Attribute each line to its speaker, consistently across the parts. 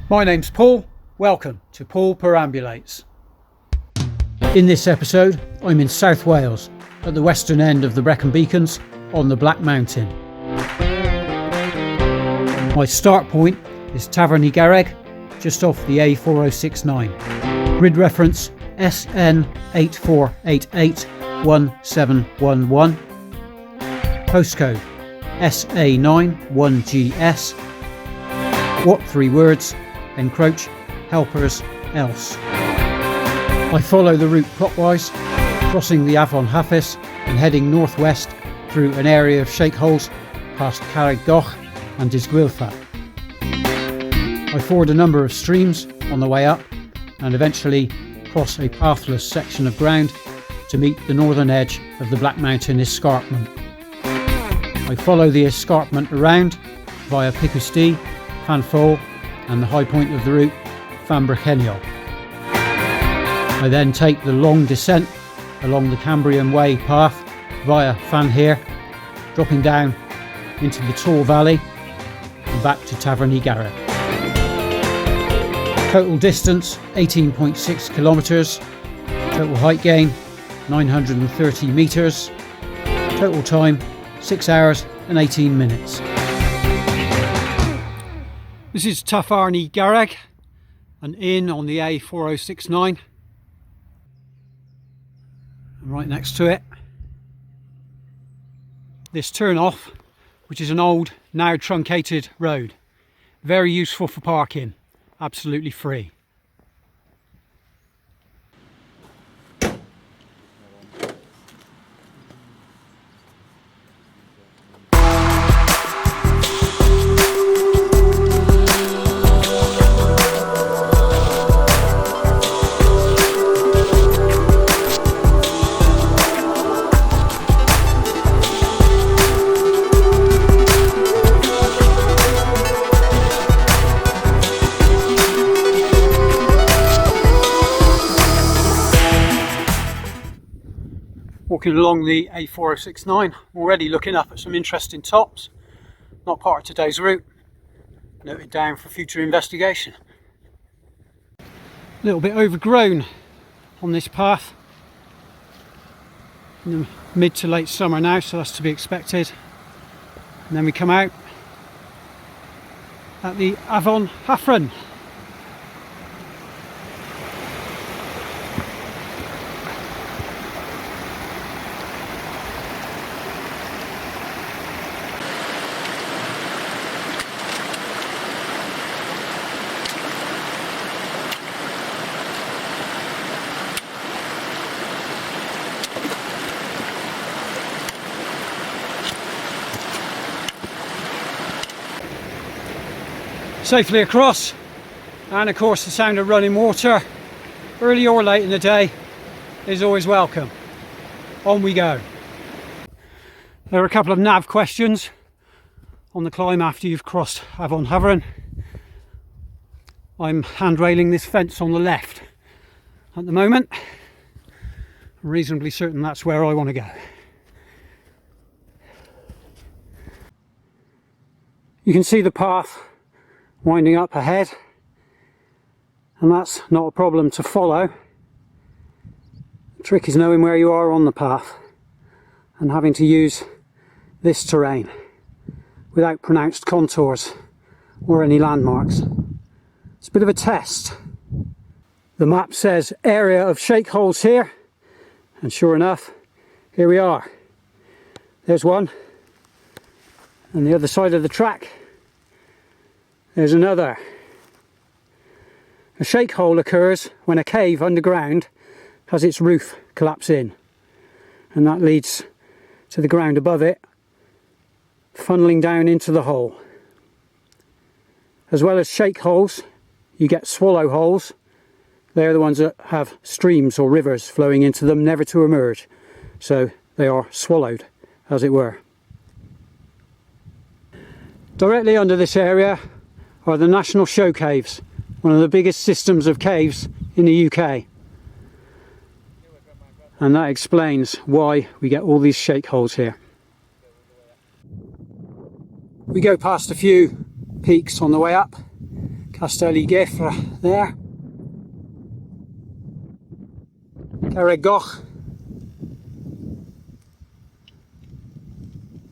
Speaker 1: My name's Paul, welcome to Paul Perambulates. In this episode I'm in South Wales at the western end of the Brecon Beacons on the Black Mountain. My start point is Tafarn-y-Garreg, just off the A4069. Grid reference SN84881711. Postcode SA91GS. What 3 words? Encroach, helpers, else. I follow the route clockwise, crossing the Afon Hafis and heading northwest through an area of shakeholes past Carreg Goch and Disgwylfa. I ford a number of streams on the way up and eventually cross a pathless section of ground to meet the northern edge of the Black Mountain escarpment. I follow the escarpment around via Picws, Foel and the high point of the route, Fan Brycheiniog. I then take the long descent along the Cambrian Way path via Fan, dropping down into the Tawe Valley and back to Tafarn-y-Garreg. Total distance 18.6 kilometres, total height gain 930 metres, total time 6 hours and 18 minutes. This is Tafarn-y-Garreg, an inn on the A4069. And right next to it, this turn off, which is an old, now truncated road. Very useful for parking, absolutely free. Walking along the A4069, already looking up at some interesting tops. Not part of today's route, noted down for future investigation. A little bit overgrown on this path. In the mid to late summer now, so that's to be expected. And then we come out at the Afon Hafren. Safely across, and of course the sound of running water, early or late in the day, is always welcome. On we go. There are a couple of nav questions on the climb after you've crossed Afon Hafren. I'm handrailing this fence on the left at the moment. I'm reasonably certain that's where I want to go. You can see the path winding up ahead, and that's not a problem to follow. The trick is knowing where you are on the path and having to use this terrain without pronounced contours or any landmarks. It's a bit of a test. The map says area of shake holes here, and sure enough, here we are. There's one, and the other side of the track there's another. A shake hole occurs when a cave underground has its roof collapse in, and that leads to the ground above it funneling down into the hole. As well as shake holes, you get swallow holes. They're the ones that have streams or rivers flowing into them, never to emerge, so they are swallowed, as it were. Directly under this area are the National Show Caves, one of the biggest systems of caves in the UK. And that explains why we get all these shake holes here. We go past a few peaks on the way up, Tafarn-y-Garreg there. Garreg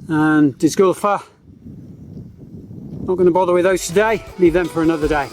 Speaker 1: and Disgulfa. Not going to bother with those today, leave them for another day.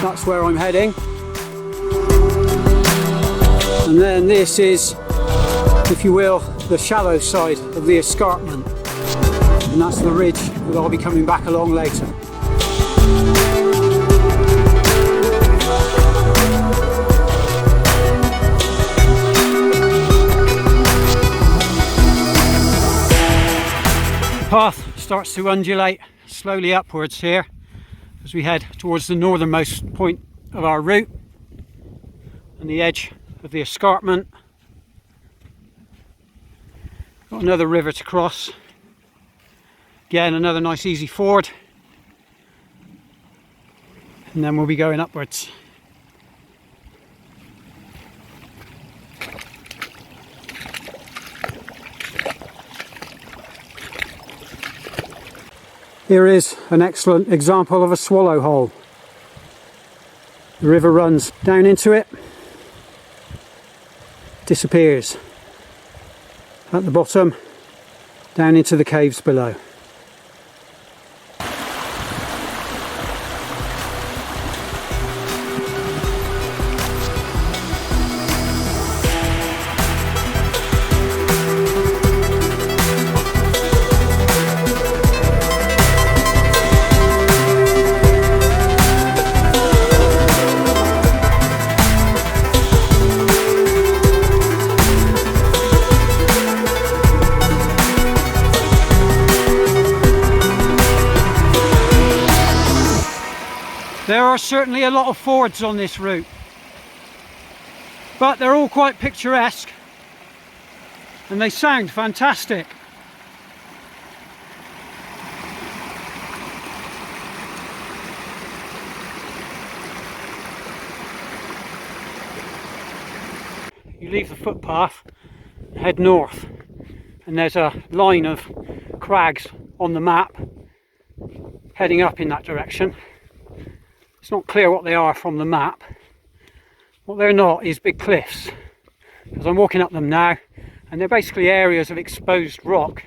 Speaker 1: That's where I'm heading. And then this is, if you will, the shallow side of the escarpment. And that's the ridge that I'll be coming back along later. The path starts to undulate slowly upwards here as we head towards the northernmost point of our route and the edge of the escarpment. Got another river to cross. Again, another nice easy ford. And then we'll be going upwards. Here is an excellent example of a swallow hole. The river runs down into it, disappears at the bottom, down into the caves below. There are certainly a lot of fords on this route, but they're all quite picturesque and they sound fantastic. You leave the footpath, head north, and there's a line of crags on the map heading up in that direction. It's not clear what they are from the map. What they're not is big cliffs, because I'm walking up them now, and they're basically areas of exposed rock.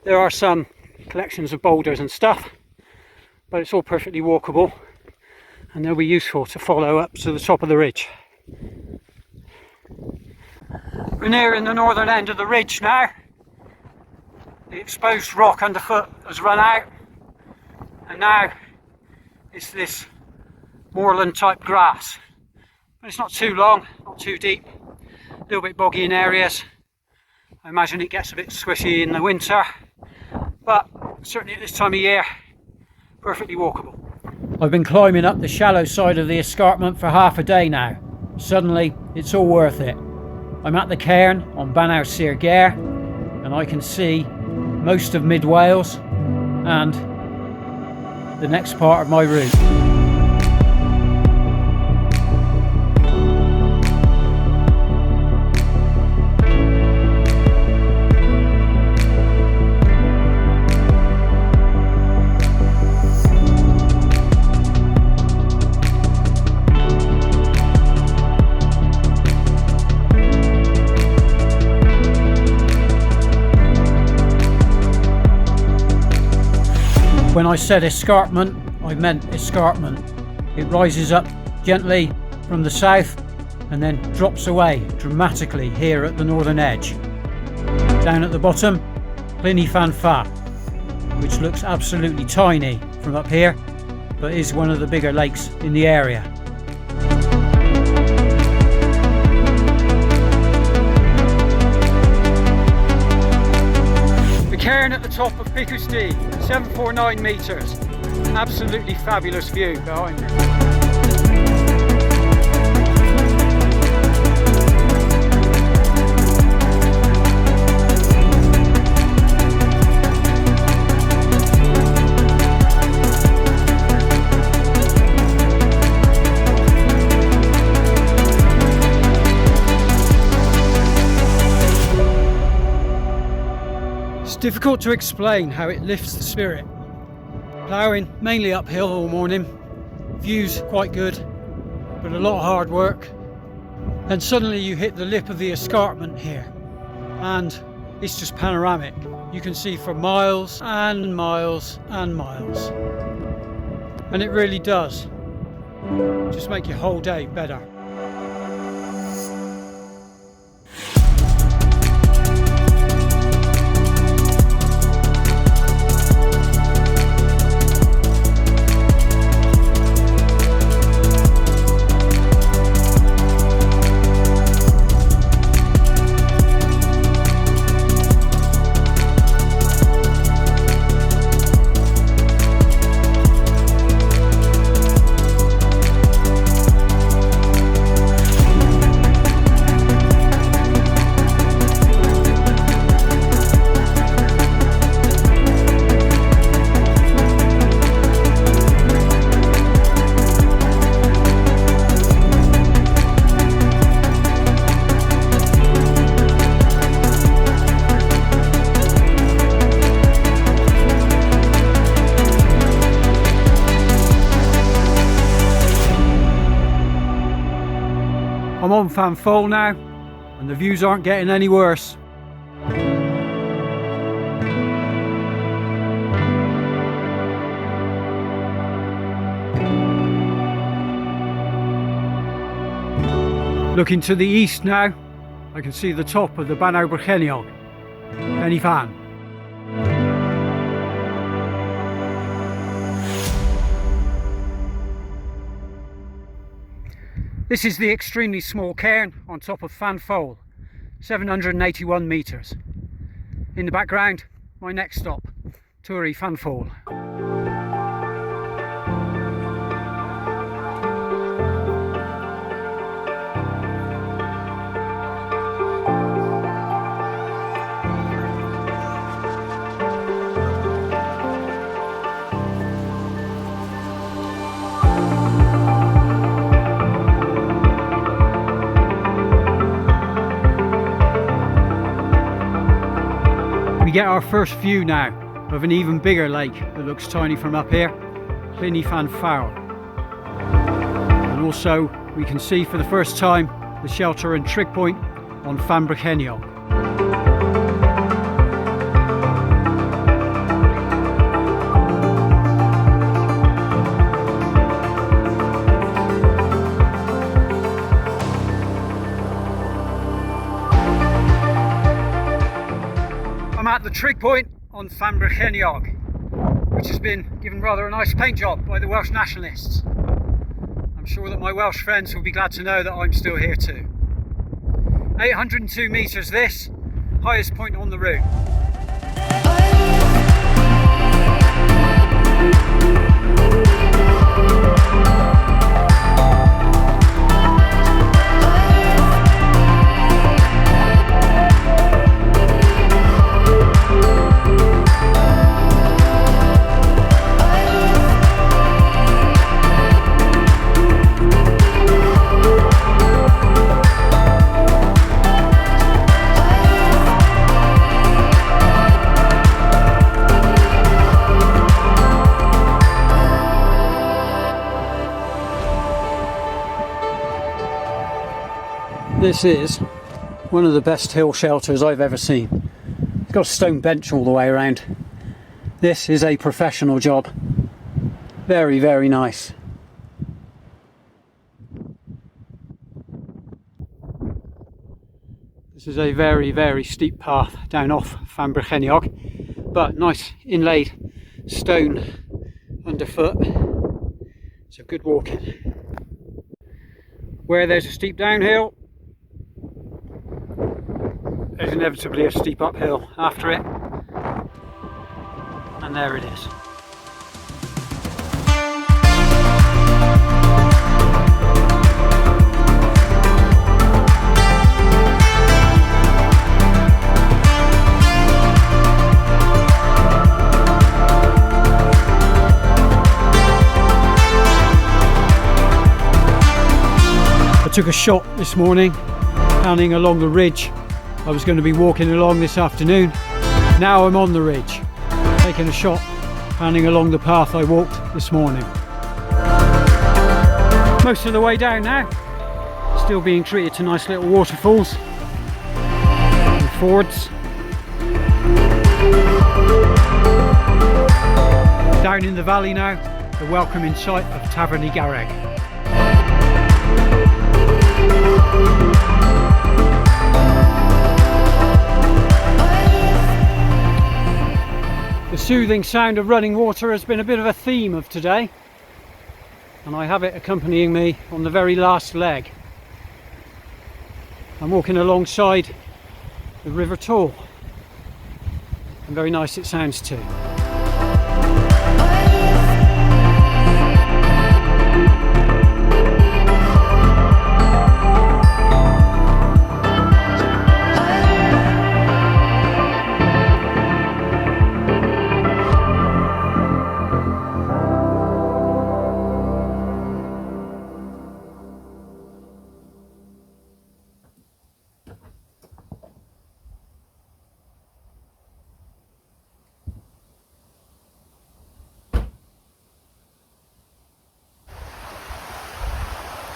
Speaker 1: There are some collections of boulders and stuff, but it's all perfectly walkable, and they'll be useful to follow up to the top of the ridge. We're nearing the northern end of the ridge now. The exposed rock underfoot has run out, and now it's this moorland type grass. But it's not too long, not too deep, a little bit boggy in areas. I imagine it gets a bit swishy in the winter, but certainly at this time of year, perfectly walkable. I've been climbing up the shallow side of the escarpment for half a day now. Suddenly, it's all worth it. I'm at the cairn on Bannau Brycheiniog, and I can see most of mid Wales and the next part of my route. When I said escarpment, I meant escarpment. It rises up gently from the south and then drops away dramatically here at the northern edge. Down at the bottom, Llyn Fan Brycheiniog, which looks absolutely tiny from up here, but is one of the bigger lakes in the area. The cairn at the top of Picws, 749 metres. Absolutely fabulous view behind me. Difficult to explain how it lifts the spirit. Ploughing mainly uphill all morning, views quite good, but a lot of hard work. Then suddenly you hit the lip of the escarpment here, and it's just panoramic. You can see for miles and miles and miles. And it really does just make your whole day better. I'm on Fan Foel now, and the views aren't getting any worse. Looking to the east now, I can see the top of the Bannau Brycheiniog, Fan. This is the extremely small cairn on top of Fan Foel, 781 metres. In the background, my next stop, Tawe Valley. We get our first view now of an even bigger lake that looks tiny from up here, Fan Foel. And also we can see for the first time the shelter and trig point on Fan Brycheiniog. I'm at the trig point on Fan Brycheiniog, which has been given rather a nice paint job by the Welsh nationalists. I'm sure that my Welsh friends will be glad to know that I'm still here too. 802 metres this, highest point on the route. This is one of the best hill shelters I've ever seen. It's got a stone bench all the way around. This is a professional job. Very, very nice. This is a very, very steep path down off Fan Brycheiniog, but nice inlaid stone underfoot. So good walking. Where there's a steep downhill, there's inevitably a steep uphill after it, and there it is. I took a shot this morning, planning along the ridge I was going to be walking along this afternoon. Now I'm on the ridge, taking a shot, panning along the path I walked this morning. Most of the way down now, still being treated to nice little waterfalls and fords. Down in the valley now, the welcoming sight of Tafarn-y-Garreg. The soothing sound of running water has been a bit of a theme of today, and I have it accompanying me on the very last leg. I'm walking alongside the River Tawe, and very nice it sounds too.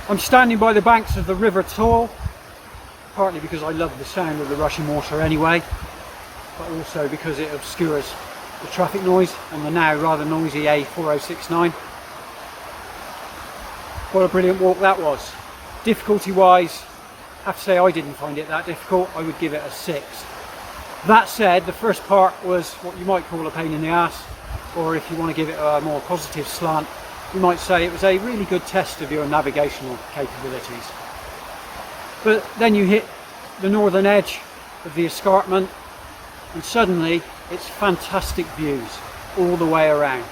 Speaker 1: I'm standing by the banks of the River Tawe, partly because I love the sound of the rushing water anyway, but also because it obscures the traffic noise on the now rather noisy A4069. What a brilliant walk that was. Difficulty wise, I have to say I didn't find it that difficult. I would give it a 6. That said, the first part was what you might call a pain in the ass, or if you want to give it a more positive slant, you might say it was a really good test of your navigational capabilities. But then you hit the northern edge of the escarpment and suddenly it's fantastic views all the way around.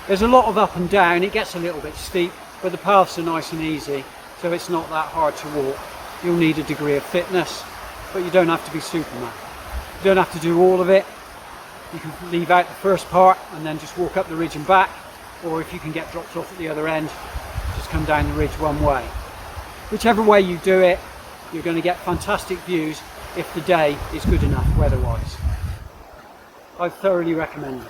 Speaker 1: There's a lot of up and down, it gets a little bit steep, but the paths are nice and easy, so it's not that hard to walk. You'll need a degree of fitness, but you don't have to be Superman. You don't have to do all of it. You can leave out the first part and then just walk up the ridge and back. Or if you can get dropped off at the other end, just come down the ridge one way. Whichever way you do it, you're going to get fantastic views if the day is good enough weather-wise. I thoroughly recommend it.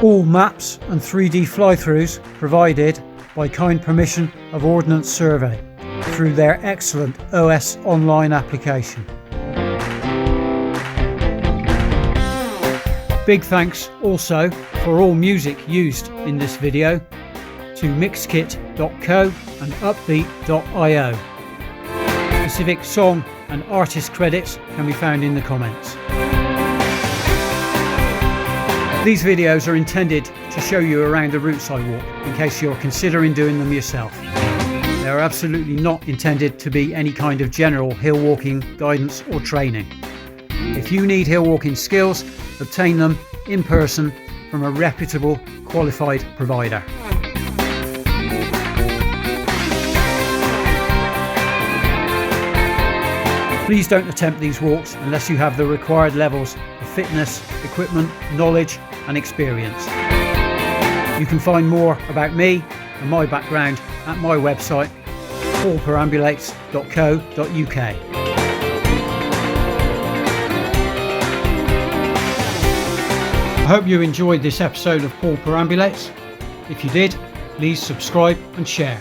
Speaker 1: All maps and 3D fly-throughs provided by kind permission of Ordnance Survey through their excellent OS online application. Big thanks also for all music used in this video to mixkit.co and uppbeat.io. Specific song and artist credits can be found in the comments. These videos are intended to show you around the routes I walk in case you're considering doing them yourself. They are absolutely not intended to be any kind of general hill walking guidance or training. If you need hill walking skills, obtain them in person from a reputable, qualified provider. Please don't attempt these walks unless you have the required levels of fitness, equipment, knowledge and experience. You can find more about me and my background at my website, paulperambulates.co.uk. I hope you enjoyed this episode of Paul Perambulates. If you did, please subscribe and share.